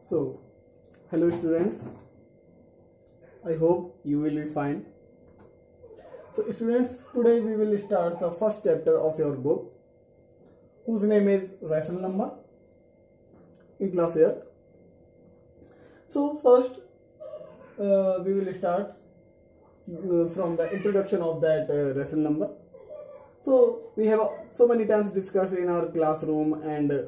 So, hello students, I hope you will be fine. So students, today we will start the first chapter of your book whose name is Rational Number in class here. So first we will start from the introduction of that rational number. So we have so many times discussed in our classroom and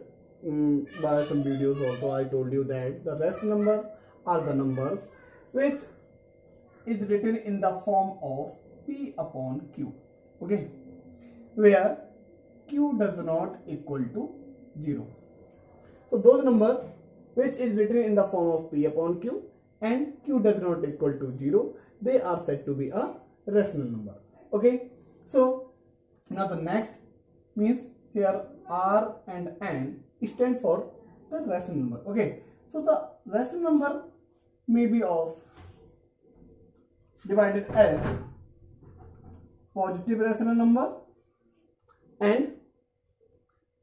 by some videos also I told you that the rational number are the numbers which is written in the form of P upon Q, okay, where Q does not equal to 0. So those numbers which is written in the form of P upon Q and Q does not equal to 0, they are said to be a rational number, okay. So now the next means here R and N stand for the rational number, okay. So the rational number may be of divided as positive rational number and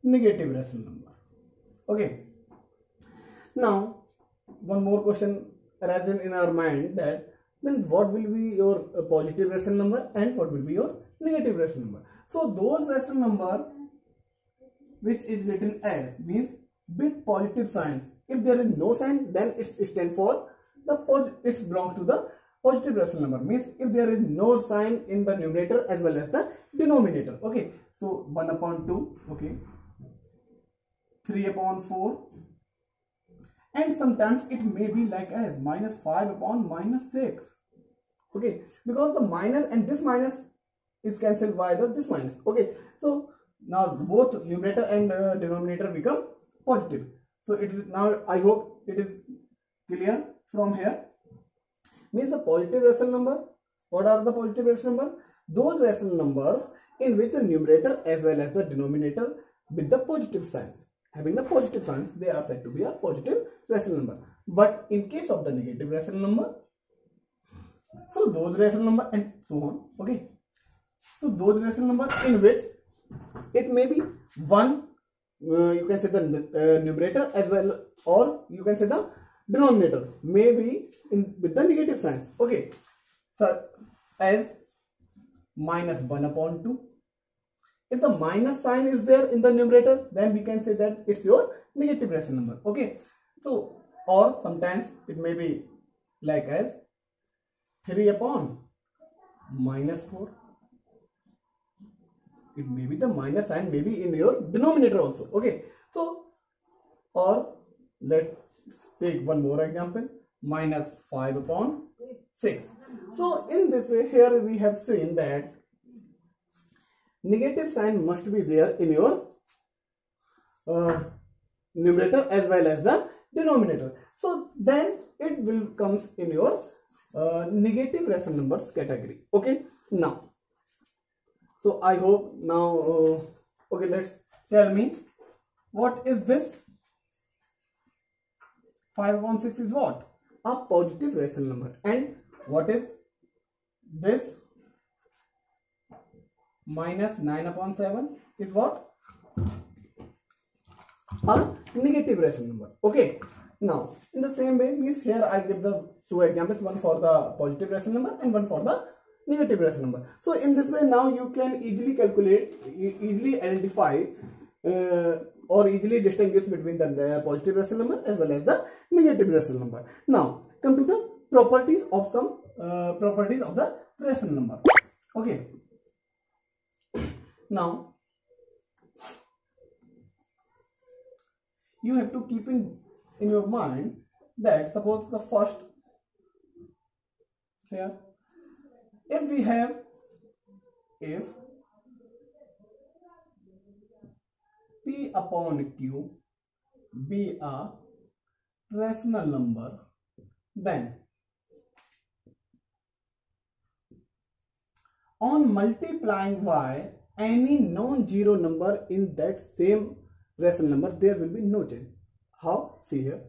negative rational number, okay. Now one more question arises in our mind, that then what will be your positive rational number and what will be your negative rational number. So those rational number which is written as means with positive signs. If there is no sign, then it stands for it belongs to the positive rational number. Means if there is no sign in the numerator as well as the denominator, okay. So 1 upon 2, okay, 3 upon 4, and sometimes it may be like as minus 5 upon minus 6, okay, because the minus and this minus is cancelled by this minus, okay. So now both numerator and denominator become positive. So it is now, I hope it is clear from here. Means the positive rational number, what are the positive rational number? Those rational numbers in which the numerator as well as the denominator with the positive signs, having the positive signs, they are said to be a positive rational number. But in case of the negative rational number, so those rational number and so on, okay. So those rational numbers in which it may be one, you can say the numerator as well, or you can say the denominator may be with the negative signs, okay. So as minus 1 upon 2, if the minus sign is there in the numerator, then we can say that it's your negative rational number, okay. So or sometimes it may be like as 3 upon minus 4. It may be the minus sign may be in your denominator also, okay. So or let's take one more example, minus 5 upon 6. So in this way, here we have seen that negative sign must be there in your numerator as well as the denominator. So then it will comes in your negative rational numbers category, okay. Now, so I hope now, okay, let's tell me what is this. 5 upon 6 is what? A positive rational number. And what is this? Minus 9 upon 7 is what? A negative rational number, okay. Now in the same way, means here I give the two examples, one for the positive rational number and one for the negative rational number. So in this way now you can easily calculate, easily identify or easily distinguish between the positive rational number as well as the negative rational number. Now come to the properties of some properties of the rational number, okay. Now you have to keep in your mind that suppose the first here, if we have, if P upon Q be a rational number, then on multiplying by any non-zero number in that same rational number, there will be no change. How? See here.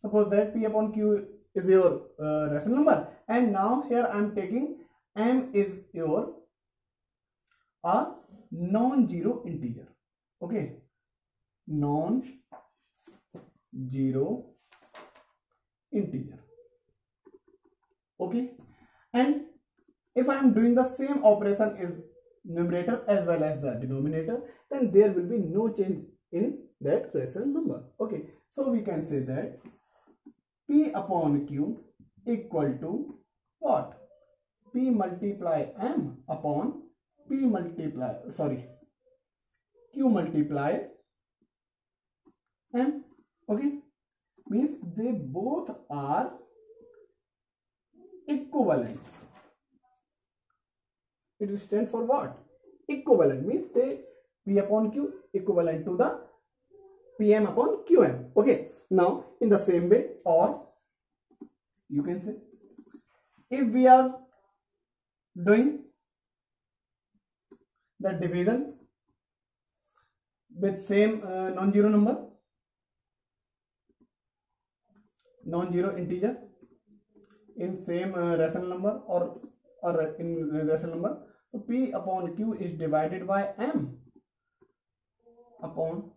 Suppose that P upon Q is your rational number, and now here I am taking M is your a non-zero integer, okay, non-zero integer. Okay, and if I am doing the same operation is numerator as well as the denominator, then there will be no change in that rational number. Okay, so we can say that P upon Q equal to what? P multiply M upon Q multiply M. Okay, means they both are equivalent. It stands for what? Equivalent means they P upon Q equivalent to the PM upon QM. Okay, now in the same way, or you can say if we are doing the division with same non-zero number, non-zero integer in same rational number or in rational number, so P upon Q is divided by M upon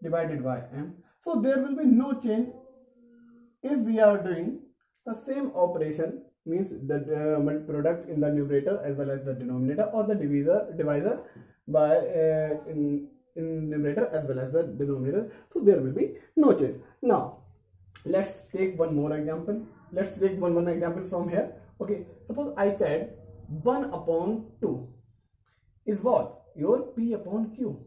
divided by M. So there will be no change if we are doing the same operation, means the product in the numerator as well as the denominator, or the divisor by in numerator as well as the denominator. So there will be no change. Now let's take one more example. Let's take one example from here. Okay, suppose I said 1 upon 2 is what? Your P upon Q.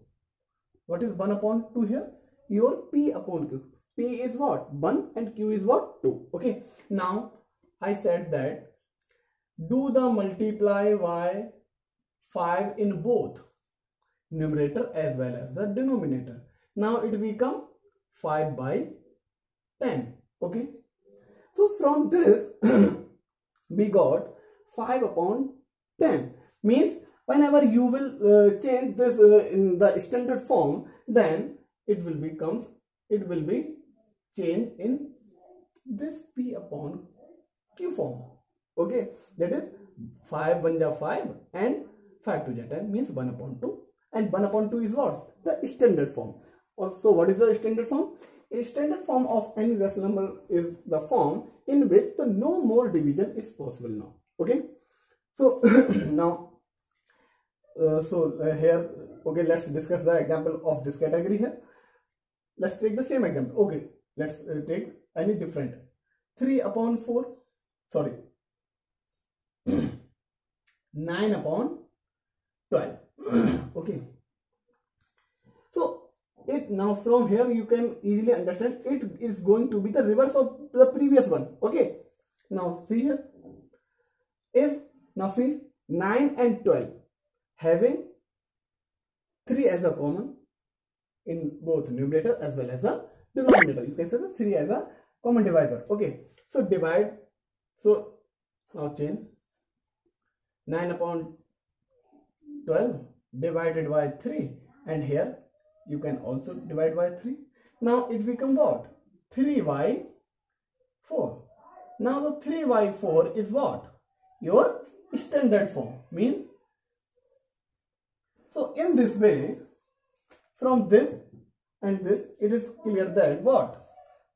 What is 1 upon 2 here? Your P upon Q. P is what? 1 and Q is what? 2. Okay, now I said that do the multiply by 5 in both numerator as well as the denominator. Now it become 5 by 10. Okay, so from this we got 5 upon 10, means whenever you will change this in the standard form, then it will be changed in this P upon Q form. Okay, that is 5 1 ja 5 and 5 2 ja 10, means 1 upon 2, and 1 upon 2 is what? The standard form. Also, what is the standard form? A standard form of any rational number is the form in which the no more division is possible now. Okay, so now here, okay, let's discuss the example of this category here. Let's take the same example. Okay, let's take any different. 3 upon 4, sorry, 9 upon 12. Okay, so it now from here you can easily understand it is going to be the reverse of the previous one. Okay, now see here, if now see 9 and 12 having 3 as a common in both numerator as well as the denominator, you can say the 3 as a common divisor. Okay, so divide, so now change 9 upon 12 divided by 3, and here you can also divide by 3. Now it becomes what? 3 by 4. Now the 3 by 4 is what? Your standard form, means. So in this way, from this and this, it is clear that what?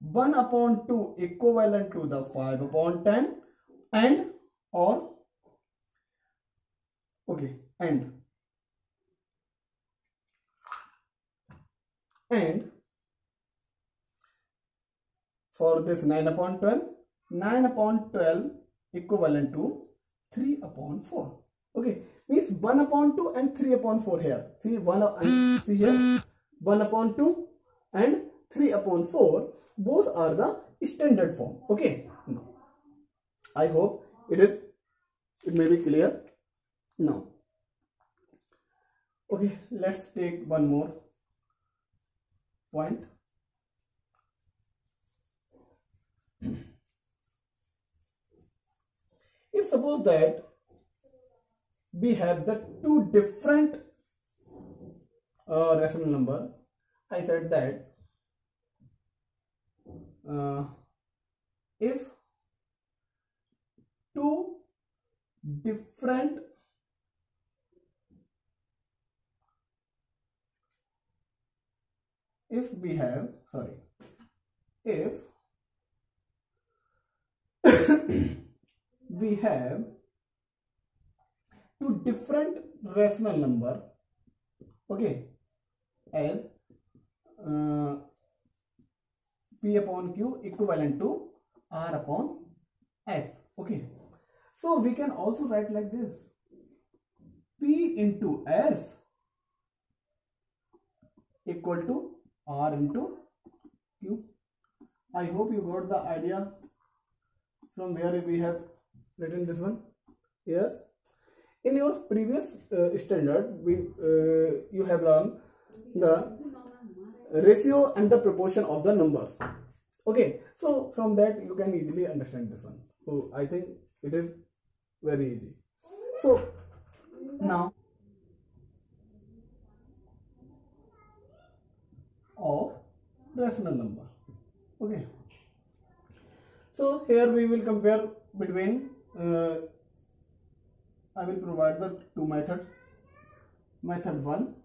1 upon 2 equivalent to the 5 upon 10 and or okay, and for this 9 upon 12 equivalent to 3 upon 4. Okay, means 1 upon 2 and 3 upon 4 here. See, see here, 1 upon 2 and 3 upon 4, both are the standard form. Okay, now I hope it may be clear now. Okay, let's take one more point. If suppose that we have the two different rational number, I said that if two different if we have two different rational number, okay, as P upon Q equivalent to R upon S, okay. So we can also write like this: P into S equal to R into Q. I hope you got the idea from where we have written this one. Yes, in your previous standard, you have learned the ratio and the proportion of the numbers. Okay, so from that you can easily understand this one. So I think it is very easy. So now of rational number. Okay, so here we will compare between I will provide the two methods, method 1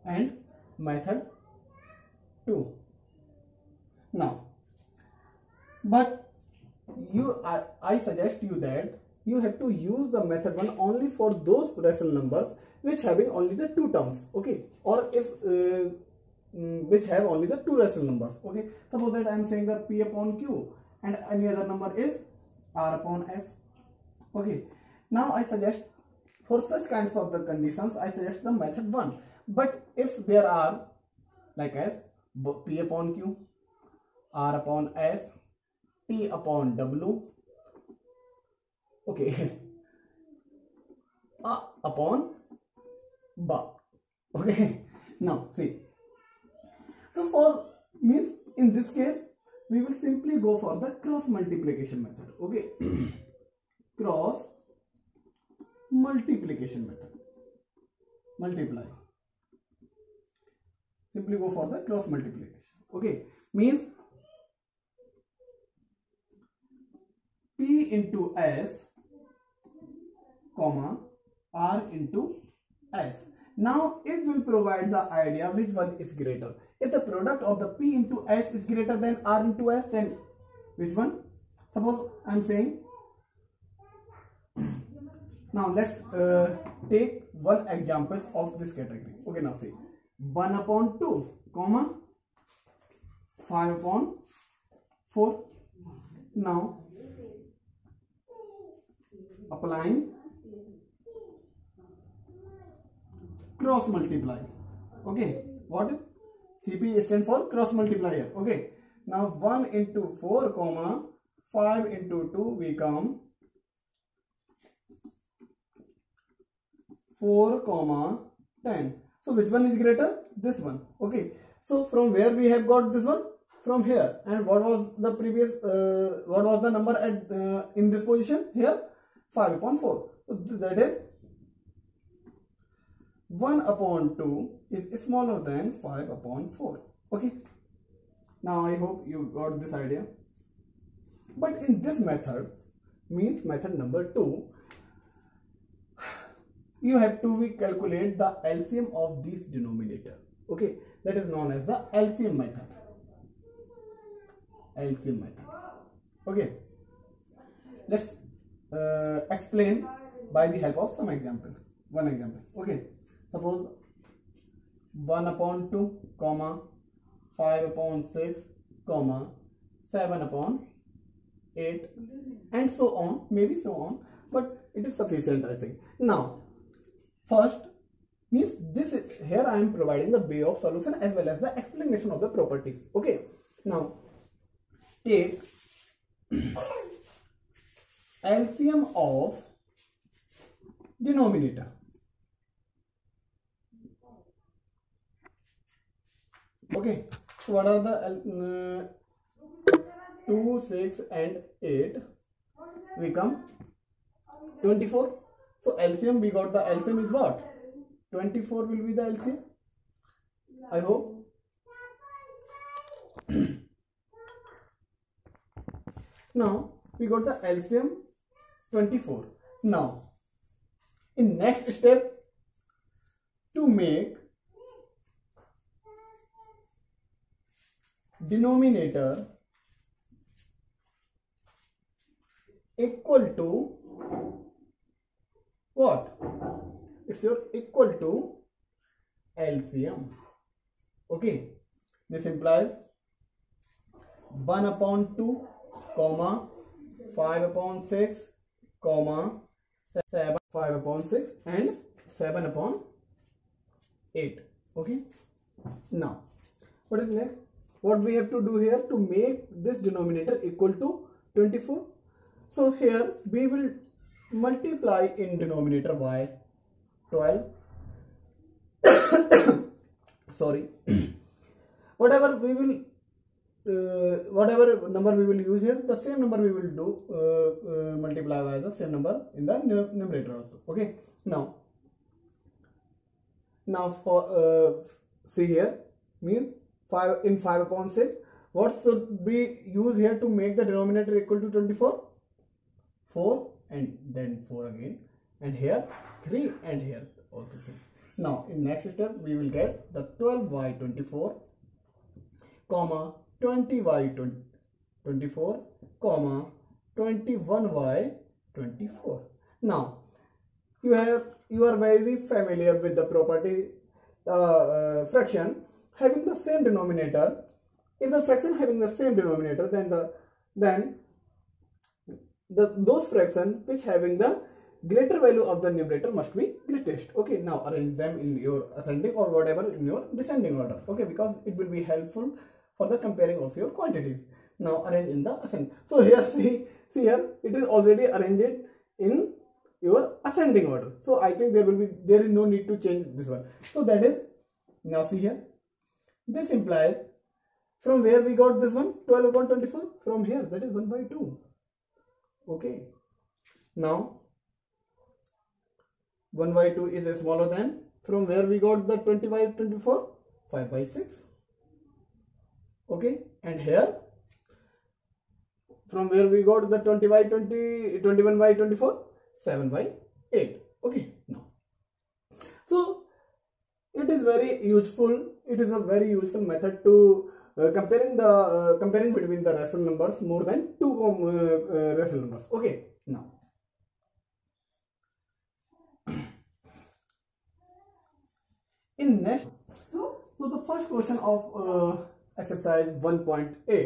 and method 2. Now, but I suggest you that you have to use the method 1 only for those rational numbers which having only the two terms, okay, or if which have only the two rational numbers, okay. Suppose that I am saying that P upon Q and any other number is R upon S, okay. Now I suggest for such kinds of the conditions I suggest the method 1. But if there are like as P upon Q, R upon S, T upon W, okay, A upon B, okay. Now see, so for means in this case we will simply go for the cross multiplication method, okay. Cross multiplication method, multiply, simply go for the cross multiplication, okay. Means P into S comma R into S. Now it will provide the idea which one is greater. If the product of the P into S is greater than R into S, then which one? Suppose I am saying, now let's take one example of this category, okay. Now see, 1 upon 2 comma 5 upon 4. Now applying cross multiply, okay. What is CP stand for? Cross multiplier, okay. Now 1 into 4 comma 5 into 2 become 4 comma 10. So which one is greater? This one, okay. So from where we have got this one? From here. And what was the previous what was the number at in this position? Here 5 upon 4. So that is 1 upon 2 is smaller than 5 upon 4, okay. Now I hope you got this idea. But in this method, means method number 2, you have to calculate the LCM of this denominator, okay. That is known as the LCM method. LCM method, okay. Let's explain by the help of some examples. One example, okay. Suppose 1 upon 2 comma 5 upon 6 comma 7 upon 8 and so on, maybe so on, but it is sufficient I think. Now first means this is, here I am providing the way of solution as well as the explanation of the properties, okay. Now take LCM of denominator, okay. So what are the 2, 6 and 8 become 24. So LCM, we got the LCM is what? 24 will be the LCM, I hope. Now we got the LCM 24. Now in next step, to make denominator equal to what? It's your equal to LCM. Okay, this implies 1/2, 5/6, 7, 5/6 and 7/8. Okay, now what is next? What we have to do here to make this denominator equal to 24? So here we will multiply in denominator by 12. Sorry, whatever number we will use here, the same number we will do multiply by the same number in the numerator also. Okay, now for see here, means 5 in 5/6, what should we use here to make the denominator equal to 24? 4 and then 4 again, and here 3 and here also 3. Now in next step we will get the 12y24 comma 20y24 comma 21y24. Now you are very familiar with the property fraction having the same denominator. If the fraction having the same denominator, then those fractions which having the greater value of the numerator must be greatest. Okay, now arrange them in your ascending or whatever in your descending order. Okay, because it will be helpful for the comparing of your quantities. Now arrange in the ascending. So here see here it is already arranged in your ascending order. So I think there is no need to change this one. So that is, now see here, this implies from where we got this one 12/24, from here, that is 1/2. Okay, now 1/2 is smaller than, from where we got the 20/24, 5/6. Okay, and here from where we got the 21/24, 7/8. Okay, now so it is very useful. It is a very useful method to comparing between the rational numbers more than two rational numbers. Okay, now in next, so the first question of exercise 1.a,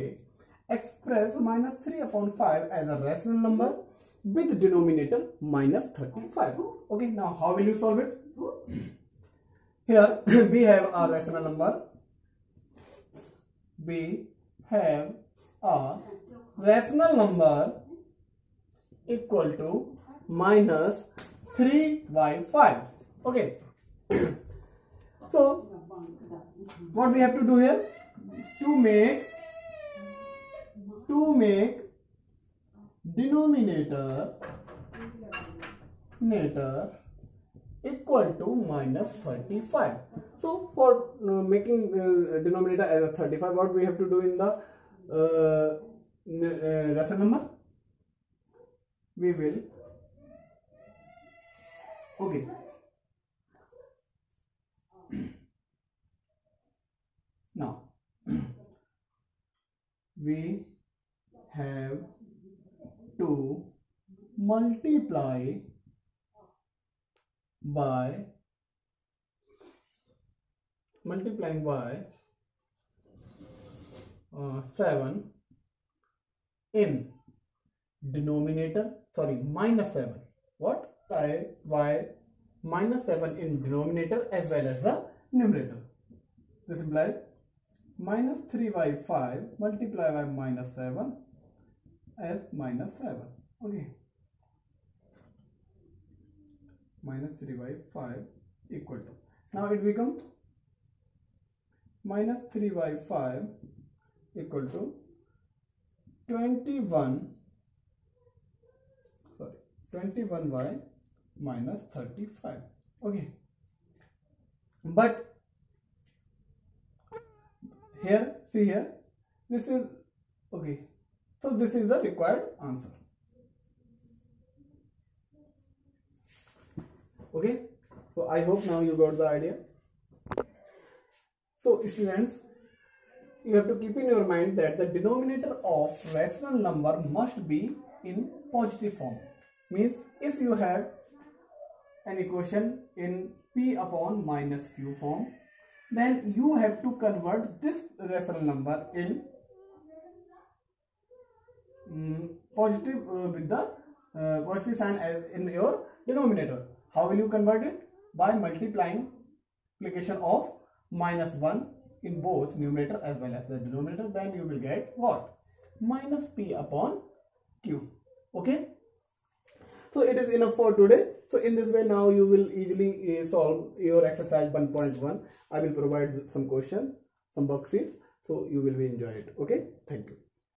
express -3/5 as a rational number with denominator -35. Okay, now how will you solve it? Here we have a rational number. We have a rational number equal to -3/5. Okay. So what we have to do here to make denominator equal to -35. So for making denominator as a 35, what we have to do in the rational number? We will, okay, now we have to multiply by 7 in denominator, sorry, -7. What? By -7 in denominator as well as the numerator. This implies -3/5 multiplied by -7 as -7. Okay, -3/5 equal to, now it becomes -3/5 equal to 21y -35. Okay, but here, see here, this is okay. So this is the required answer. Okay, so I hope now you got the idea. So students, you have to keep in your mind that the denominator of rational number must be in positive form. Means if you have an equation in p upon minus q form, then you have to convert this rational number in positive with the positive sign as in your denominator. How will you convert it? By multiplying multiplication of -1 in both numerator as well as the denominator. Then you will get what? Minus p upon q. Okay. So it is enough for today. So in this way now you will easily solve your exercise 1.1. I will provide some question, some worksheets, so you will be enjoy it. Okay. Thank you.